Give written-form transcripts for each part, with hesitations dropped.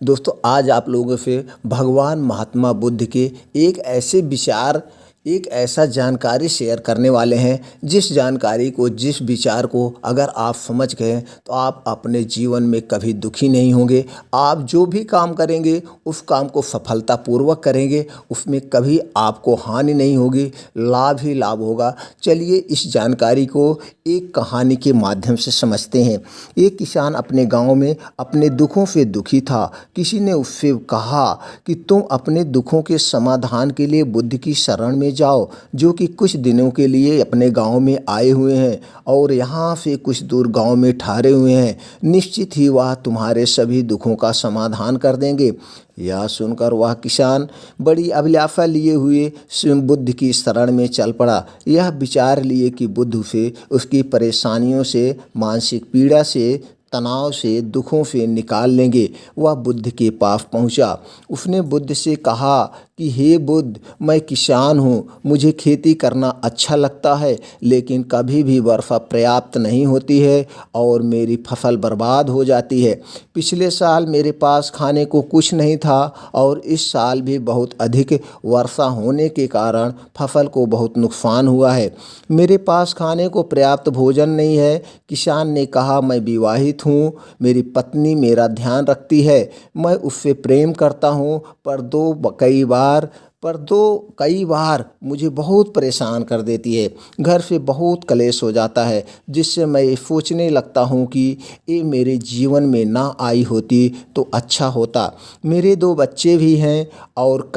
दोस्तों आज आप लोगों से भगवान महात्मा बुद्ध के एक ऐसा जानकारी शेयर करने वाले हैं जिस जानकारी को जिस विचार को अगर आप समझ गए तो आप अपने जीवन में कभी दुखी नहीं होंगे। आप जो भी काम करेंगे उस काम को सफलतापूर्वक करेंगे, उसमें कभी आपको हानि नहीं होगी, लाभ ही लाभ होगा। चलिए इस जानकारी को एक कहानी के माध्यम से समझते हैं। एक किसान अपने गांव में अपने दुखों से दुखी था। किसी ने उससे कहा कि तुम अपने दुखों के समाधान के लिए बुद्ध की शरण में जाओ, जो कि कुछ दिनों के लिए अपने गांव में आए हुए हैं और यहाँ से कुछ दूर गांव में ठहरे हुए हैं। निश्चित ही वह तुम्हारे सभी दुखों का समाधान कर देंगे। यह सुनकर वह किसान बड़ी अभिलाषा लिए हुए स्वयं बुद्ध की शरण में चल पड़ा। यह विचार लिए कि बुद्ध उसे उसकी परेशानियों से, मानसिक पीड़ा से, तनाव से, दुखों से निकाल लेंगे। वह बुद्ध के पास पहुंचा। उसने बुद्ध से कहा कि हे बुद्ध, मैं किसान हूँ, मुझे खेती करना अच्छा लगता है, लेकिन कभी भी वर्षा पर्याप्त नहीं होती है और मेरी फसल बर्बाद हो जाती है। पिछले साल मेरे पास खाने को कुछ नहीं था और इस साल भी बहुत अधिक वर्षा होने के कारण फसल को बहुत नुकसान हुआ है। मेरे पास खाने को पर्याप्त भोजन नहीं है। किसान ने कहा, मैं विवाहित हूँ, मेरी पत्नी मेरा ध्यान रखती है, मैं उससे प्रेम करता हूँ, पर कई बार मुझे बहुत परेशान कर देती है। घर से बहुत कलेश हो जाता है, जिससे मैं ये सोचने लगता हूँ कि ये मेरे जीवन में ना आई होती तो अच्छा होता। मेरे 2 बच्चे भी हैं और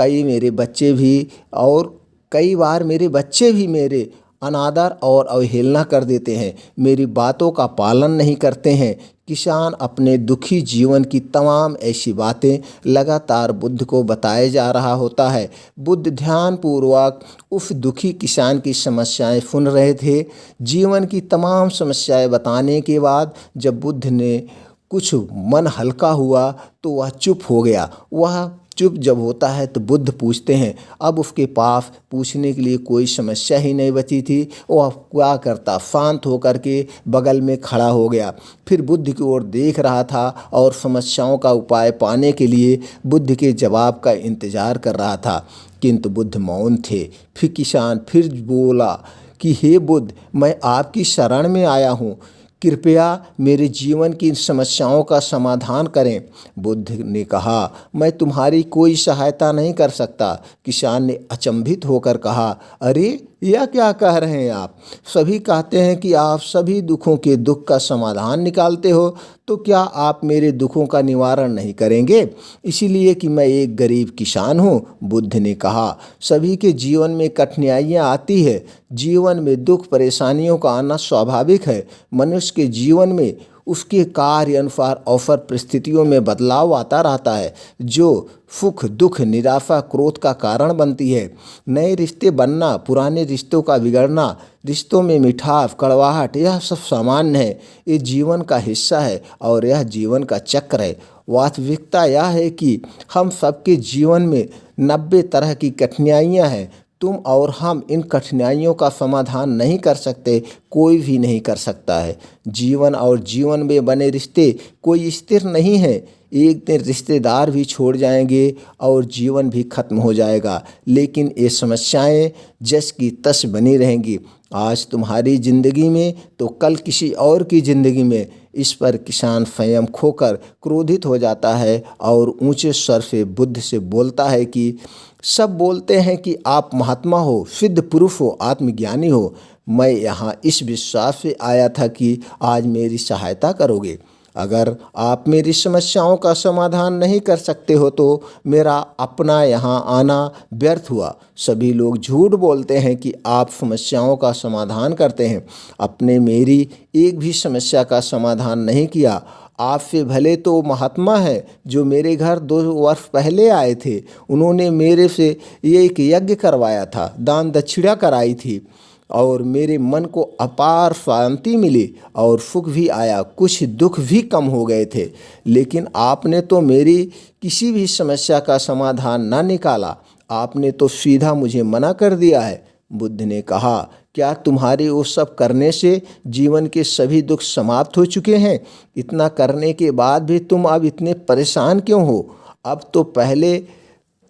कई बार मेरे बच्चे भी मेरे अनादर और अवहेलना कर देते हैं, मेरी बातों का पालन नहीं करते हैं। किसान अपने दुखी जीवन की तमाम ऐसी बातें लगातार बुद्ध को बताए जा रहा होता है। बुद्ध ध्यानपूर्वक उस दुखी किसान की समस्याएं सुन रहे थे। जीवन की तमाम समस्याएं बताने के बाद जब बुद्ध ने कुछ मन हल्का हुआ तो वह चुप हो गया। वह चुप जब होता है तो बुद्ध पूछते हैं। अब उसके पास पूछने के लिए कोई समस्या ही नहीं बची थी। वह क्या करता, शांत होकर के बगल में खड़ा हो गया, फिर बुद्ध की ओर देख रहा था और समस्याओं का उपाय पाने के लिए बुद्ध के जवाब का इंतजार कर रहा था, किंतु बुद्ध मौन थे। फिर किसान फिर बोला कि हे बुद्ध, मैं आपकी शरण में आया हूँ, कृपया मेरे जीवन की समस्याओं का समाधान करें। बुद्ध ने कहा, मैं तुम्हारी कोई सहायता नहीं कर सकता। किसान ने अचंभित होकर कहा, अरे यह क्या कह रहे हैं आप? सभी कहते हैं कि आप सभी दुखों के दुख का समाधान निकालते हो, तो क्या आप मेरे दुखों का निवारण नहीं करेंगे? इसीलिए कि मैं एक गरीब किसान हूँ। बुद्ध ने कहा, सभी के जीवन में कठिनाइयाँ आती है। जीवन में दुख परेशानियों का आना स्वाभाविक है। मनुष्य के जीवन में उसके कार्य अनुसार अवसर परिस्थितियों में बदलाव आता रहता है, जो सुख, दुख, निराशा, क्रोध का कारण बनती है। नए रिश्ते बनना, पुराने रिश्तों का बिगड़ना, रिश्तों में मिठास, कड़वाहट, यह सब सामान्य है। ये जीवन का हिस्सा है और यह जीवन का चक्र है। वास्तविकता यह है कि हम सबके जीवन में 90 तरह की कठिनाइयाँ हैं। तुम और हम इन कठिनाइयों का समाधान नहीं कर सकते, कोई भी नहीं कर सकता है। जीवन और जीवन में बने रिश्ते कोई स्थिर नहीं है। एक दिन रिश्तेदार भी छोड़ जाएंगे और जीवन भी खत्म हो जाएगा, लेकिन ये समस्याएं जस की तस बनी रहेंगी। आज तुम्हारी ज़िंदगी में तो कल किसी और की ज़िंदगी में। इस पर किसान संयम खोकर क्रोधित हो जाता है और ऊंचे स्वर से बुद्ध से बोलता है कि सब बोलते हैं कि आप महात्मा हो, सिद्ध पुरुष हो, आत्मज्ञानी हो। मैं यहाँ इस विश्वास से आया था कि आज मेरी सहायता करोगे। अगर आप मेरी समस्याओं का समाधान नहीं कर सकते हो तो मेरा अपना यहाँ आना व्यर्थ हुआ। सभी लोग झूठ बोलते हैं कि आप समस्याओं का समाधान करते हैं, आपने मेरी एक भी समस्या का समाधान नहीं किया। आपसे भले तो महात्मा है जो मेरे घर 2 वर्ष पहले आए थे, उन्होंने मेरे से ये एक यज्ञ करवाया था, दान दक्षिणा कराई थी और मेरे मन को अपार शांति मिली और सुख भी आया, कुछ दुख भी कम हो गए थे। लेकिन आपने तो मेरी किसी भी समस्या का समाधान ना निकाला, आपने तो सीधा मुझे मना कर दिया है। बुद्ध ने कहा, क्या तुम्हारे वो सब करने से जीवन के सभी दुख समाप्त हो चुके हैं? इतना करने के बाद भी तुम अब इतने परेशान क्यों हो? अब तो पहले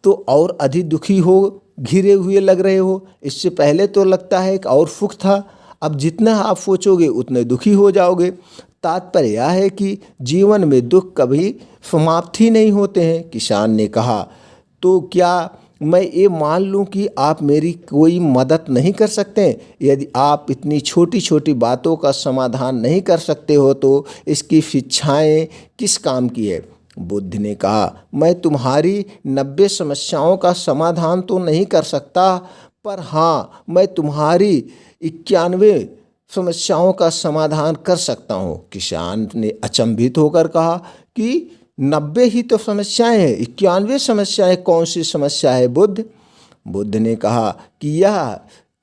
तो और अधिक दुखी हो, घिरे हुए लग रहे हो। इससे पहले तो लगता है कि और सुख था। अब जितना आप सोचोगे उतने दुखी हो जाओगे। तात्पर्य यह है कि जीवन में दुख कभी समाप्त ही नहीं होते हैं। किसान ने कहा, तो क्या मैं ये मान लूं कि आप मेरी कोई मदद नहीं कर सकते? यदि आप इतनी छोटी छोटी बातों का समाधान नहीं कर सकते हो तो इसकी शिक्षाएं किस काम की है? बुद्ध ने कहा, मैं तुम्हारी 90 समस्याओं का समाधान तो नहीं कर सकता, पर हाँ, मैं तुम्हारी 91 समस्याओं का समाधान कर सकता हूँ। किसान ने अचंभित होकर कहा कि 90 ही तो समस्याएं हैं, 91 समस्याएं कौन सी समस्या है बुद्ध? बुद्ध ने कहा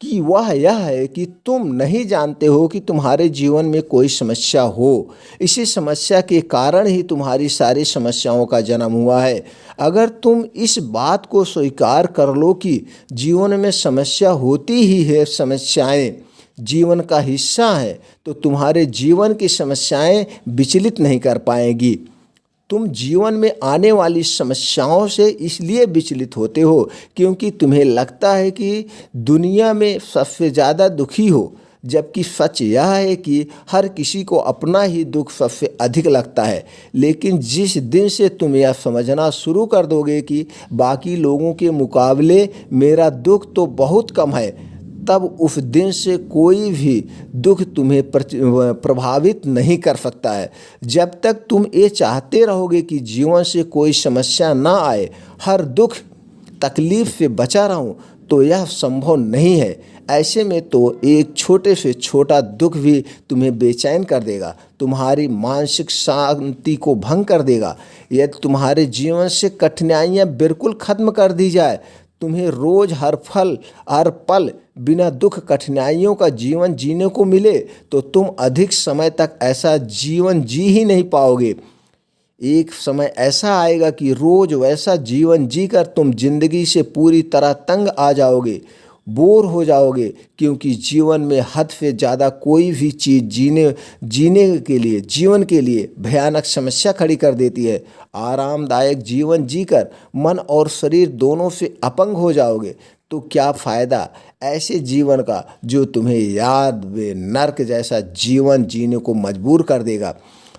कि वह यह है कि तुम नहीं जानते हो कि तुम्हारे जीवन में कोई समस्या हो। इसी समस्या के कारण ही तुम्हारी सारी समस्याओं का जन्म हुआ है। अगर तुम इस बात को स्वीकार कर लो कि जीवन में समस्या होती ही है, समस्याएं जीवन का हिस्सा है, तो तुम्हारे जीवन की समस्याएं विचलित नहीं कर पाएंगी। तुम जीवन में आने वाली समस्याओं से इसलिए विचलित होते हो क्योंकि तुम्हें लगता है कि दुनिया में सबसे ज़्यादा दुखी हो, जबकि सच यह है कि हर किसी को अपना ही दुख सबसे अधिक लगता है। लेकिन जिस दिन से तुम यह समझना शुरू कर दोगे कि बाकी लोगों के मुकाबले मेरा दुख तो बहुत कम है, तब उस दिन से कोई भी दुख तुम्हें प्रभावित नहीं कर सकता है। जब तक तुम ये चाहते रहोगे कि जीवन से कोई समस्या ना आए, हर दुख तकलीफ से बचा रहूं, तो यह संभव नहीं है। ऐसे में तो एक छोटे से छोटा दुख भी तुम्हें बेचैन कर देगा, तुम्हारी मानसिक शांति को भंग कर देगा। यदि तुम्हारे जीवन से कठिनाइयाँ बिल्कुल खत्म कर दी जाए, तुम्हें रोज हर पल बिना दुख कठिनाइयों का जीवन जीने को मिले, तो तुम अधिक समय तक ऐसा जीवन जी ही नहीं पाओगे। एक समय ऐसा आएगा कि रोज वैसा जीवन जीकर तुम जिंदगी से पूरी तरह तंग आ जाओगे, बोर हो जाओगे, क्योंकि जीवन में हद से ज़्यादा कोई भी चीज़ जीवन के लिए भयानक समस्या खड़ी कर देती है। आरामदायक जीवन जीकर मन और शरीर दोनों से अपंग हो जाओगे, तो क्या फ़ायदा ऐसे जीवन का जो तुम्हें याद वे नर्क जैसा जीवन जीने को मजबूर कर देगा।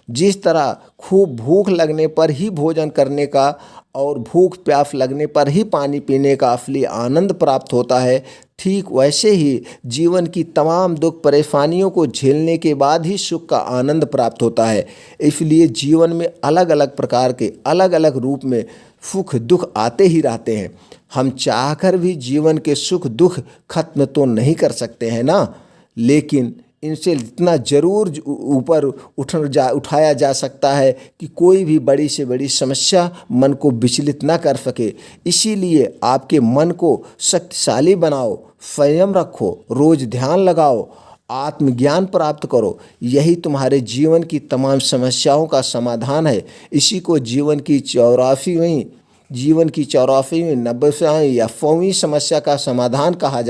जिस तरह खूब भूख लगने पर ही भोजन करने का और भूख प्यास लगने पर ही पानी पीने का असली आनंद प्राप्त होता है, ठीक वैसे ही जीवन की तमाम दुख परेशानियों को झेलने के बाद ही सुख का आनंद प्राप्त होता है। इसलिए जीवन में अलग अलग प्रकार के अलग अलग रूप में सुख दुख आते ही रहते हैं। हम चाहकर भी जीवन के सुख दुख खत्म तो नहीं कर सकते हैं ना, लेकिन इनसे इतना जरूर ऊपर उठाया जा सकता है कि कोई भी बड़ी से बड़ी समस्या मन को विचलित ना कर सके। इसीलिए आपके मन को शक्तिशाली बनाओ, संयम रखो, रोज ध्यान लगाओ, आत्मज्ञान प्राप्त करो। यही तुम्हारे जीवन की तमाम समस्याओं का समाधान है। इसी को जीवन की 84वीं 90वीं या 100वीं समस्या का समाधान कहा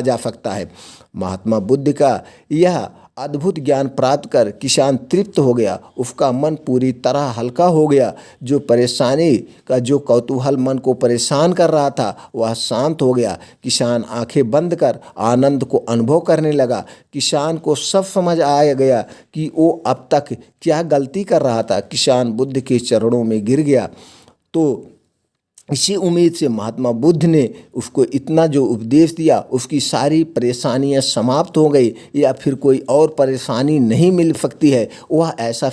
जा सकता है। महात्मा बुद्ध का यह अद्भुत ज्ञान प्राप्त कर किसान तृप्त हो गया। उसका मन पूरी तरह हल्का हो गया। जो परेशानी का जो कौतूहल मन को परेशान कर रहा था वह शांत हो गया। किसान आंखें बंद कर आनंद को अनुभव करने लगा। किसान को सब समझ आ गया कि वो अब तक क्या गलती कर रहा था। किसान बुद्ध के चरणों में गिर गया। तो इसी उम्मीद से महात्मा बुद्ध ने उसको इतना जो उपदेश दिया, उसकी सारी परेशानियां समाप्त हो गई या फिर कोई और परेशानी नहीं मिल सकती है। वह ऐसा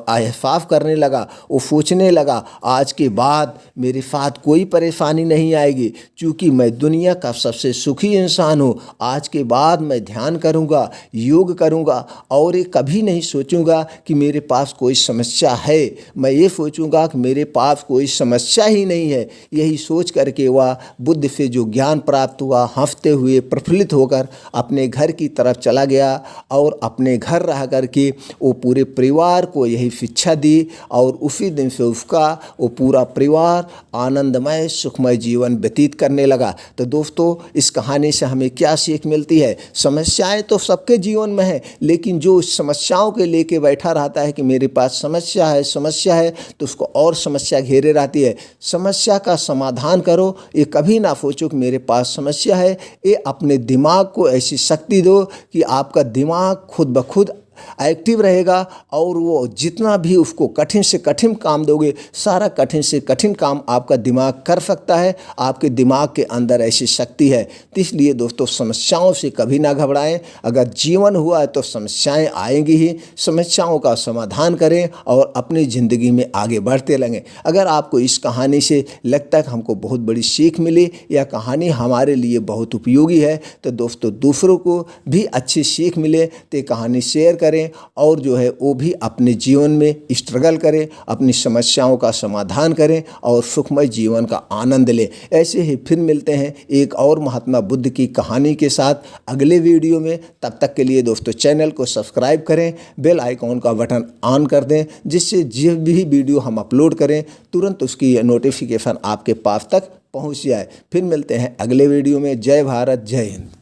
एहसास करने लगा, वो सोचने लगा आज के बाद मेरे साथ कोई परेशानी नहीं आएगी, क्योंकि मैं दुनिया का सबसे सुखी इंसान हूँ। आज के बाद मैं ध्यान करूँगा, योग करूँगा और ये कभी नहीं सोचूंगा कि मेरे पास कोई समस्या है। मैं ये सोचूंगा कि मेरे पास कोई समस्या ही नहीं है, यही सोच करके वह बुद्ध से जो ज्ञान प्राप्त हुआ हंसते हुए प्रफुल्लित होकर अपने घर की तरफ चला गया और अपने घर रह करके वो पूरे परिवार को यही शिक्षा दी और उसी दिन से उसका वो पूरा परिवार आनंदमय सुखमय जीवन व्यतीत करने लगा। तो दोस्तों, इस कहानी से हमें क्या सीख मिलती है? समस्याएं तो सबके जीवन में है, लेकिन जो उस समस्याओं के लेके बैठा रहता है कि मेरे पास समस्या है, तो उसको और समस्या घेरे रहती है। समस्या का समाधान करो, ये कभी ना सोचो कि मेरे पास समस्या है। ये अपने दिमाग को ऐसी शक्ति दो कि आपका दिमाग खुद ब खुद एक्टिव रहेगा और वो जितना भी उसको कठिन से कठिन काम दोगे, सारा कठिन से कठिन काम आपका दिमाग कर सकता है। आपके दिमाग के अंदर ऐसी शक्ति है। तो इसलिए दोस्तों, समस्याओं से कभी ना घबराएं। अगर जीवन हुआ है तो समस्याएं आएंगी ही। समस्याओं का समाधान करें और अपनी ज़िंदगी में आगे बढ़ते रहें। अगर आपको इस कहानी से लगता है कि हमको बहुत बड़ी सीख मिली, यह कहानी हमारे लिए बहुत उपयोगी है, तो दोस्तों दूसरों को भी अच्छी सीख मिले तो ये कहानी शेयर करें और जो है वो भी अपने जीवन में स्ट्रगल करें, अपनी समस्याओं का समाधान करें और सुखमय जीवन का आनंद लें। ऐसे ही फिर मिलते हैं एक और महात्मा बुद्ध की कहानी के साथ अगले वीडियो में। तब तक के लिए दोस्तों, चैनल को सब्सक्राइब करें, बेल आइकॉन का बटन ऑन कर दें, जिससे जब भी वीडियो हम अपलोड करें तुरंत उसकी नोटिफिकेशन आपके पास तक पहुंच जाए। फिर मिलते हैं अगले वीडियो में। जय भारत, जय हिंद।